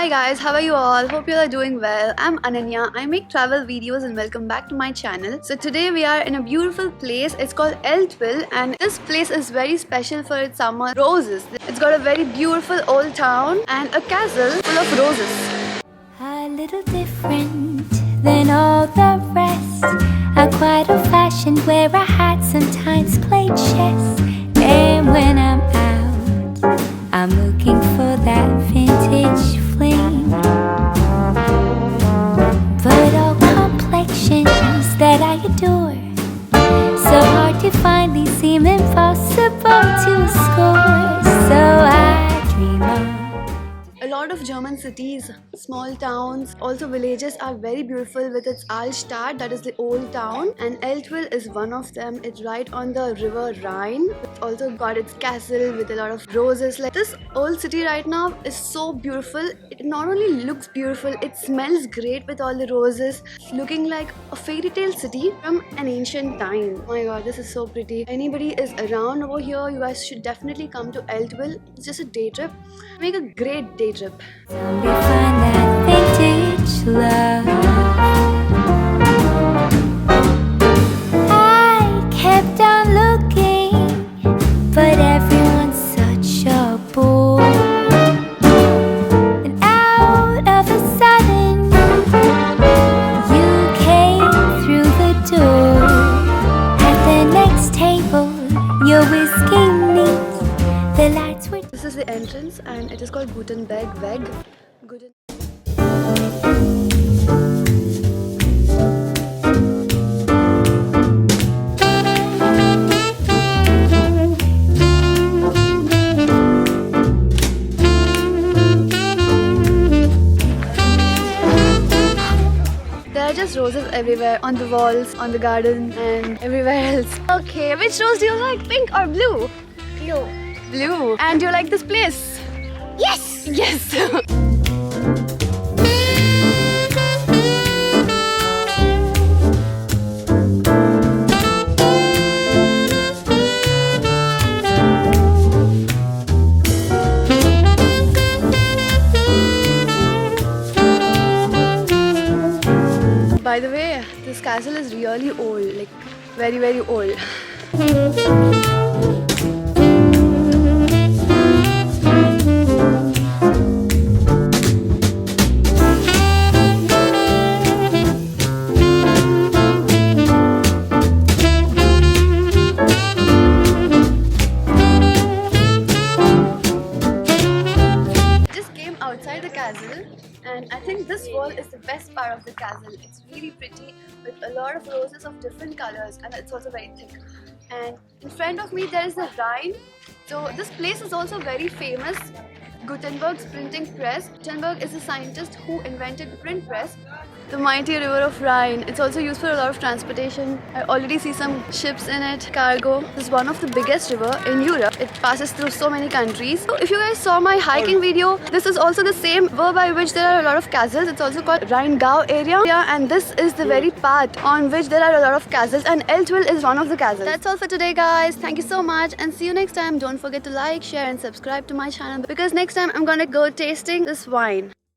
Hi guys, how are you all? Hope you all are doing well. I'm Ananya. I make travel videos and welcome back to my channel. So today we are in a beautiful place. It's called Eltville and this place is very special for its summer roses. It's got a very beautiful old town and a castle full of roses. A little different than all the rest. I'm quite old-fashioned where I had sometimes played chess. And when I'm out, I'm looking for that vintage fling. But all complexions that I adore, so hard to find, these seem impossible to score. So I dream of A lot of German cities, small towns, also villages are very beautiful with its Altstadt, that is the old town, and Eltville is one of them. It's right on the river Rhine. It's also got its castle with a lot of roses. Like this old city right now is so beautiful. It not only looks beautiful, it smells great with all the roses. It's looking like a fairy tale city from an ancient time. Oh my god, this is so pretty. Anybody is around over here, you guys should definitely come to Eltville. It's just a day trip. Make a great day trip. Tell me, find that vintage love. I kept on looking, but everyone's such a bore. And out of a sudden, you came through the door. At the next table, you're whisking me. The lights were. This is the entrance and it is called Gutenberg Weg. There are just roses everywhere, on the walls, on the garden and everywhere else. Okay, which rose do you like, pink or blue? Blue. Blue. And do you like this place? Yes! Yes! By the way, this castle is really old, like very very old. Outside the castle, and I think this wall is the best part of the castle. It's really pretty with a lot of roses of different colors and it's also very thick. And in front of me there is the Rhine. So this place is also very famous. Gutenberg's printing press. Gutenberg is a scientist who invented print press. The mighty river of Rhine. It's also used for a lot of transportation. I already see some ships in it, cargo. This is one of the biggest river in Europe. It passes through so many countries. So if you guys saw my hiking video, this is also the same river by which there are a lot of castles. It's also called Rheingau area. And this is the very path on which there are a lot of castles, and Eltville is one of the castles. That's all for today guys. Thank you so much and see you next time. Don't forget to like, share and subscribe to my channel because next time I'm gonna go tasting this wine.